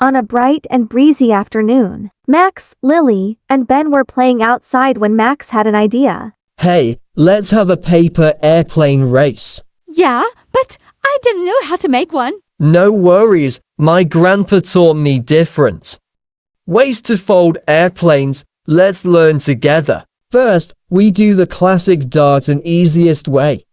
On a bright and breezy afternoon, Max, Lily, and Ben were playing outside when Max had an idea. Hey, let's have a paper airplane race. Yeah, but I didn't know how to make one. No worries, my grandpa taught me different ways to fold airplanes. Let's learn together. First, we do the classic dart and easiest way.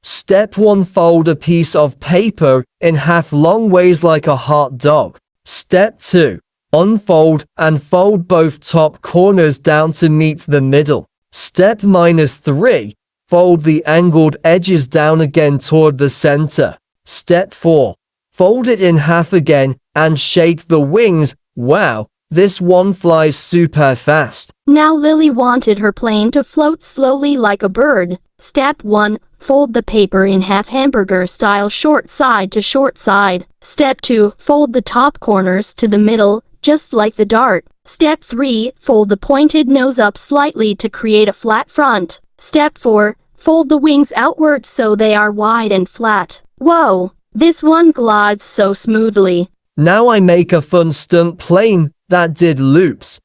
Step 1. Fold a piece of paper in half long ways like a hot dog. Step 2. Unfold and fold both top corners down to meet the middle. Step -3. Fold the angled edges down again toward the center. Step 4. Fold it in half again and shake the wings. Wow, this one flies super fast. Now Lily wanted her plane to float slowly like a bird. Step 1. Fold the paper in half hamburger style, short side to short side. Step 2. Fold the top corners to the middle, just like the dart. Step 3. Fold the pointed nose up slightly to create a flat front. Step 4. Fold the wings outward so they are wide and flat. Whoa, this one glides so smoothly. Now I make a fun stunt plane that did loops.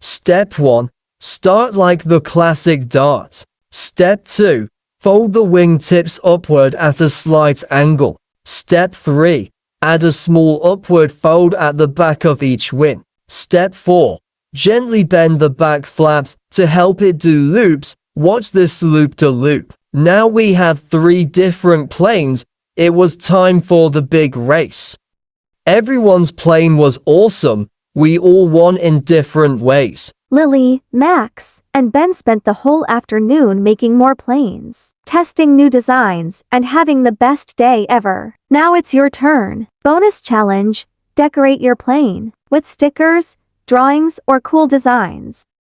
Step 1. Start like the classic dart. Step 2. Fold the wing tips upward at a slight angle. Step 3. Add a small upward fold at the back of each wing. Step 4. Gently bend the back flaps to help it do loops. Watch this loop-to-loop. Now we have 3 different planes. It was time for the big race. Everyone's plane was awesome. We all won in different ways. Lily, Max, and Ben spent the whole afternoon making more planes, testing new designs, and having the best day ever. Now it's your turn. Bonus challenge: decorate your plane with stickers, drawings, or cool designs.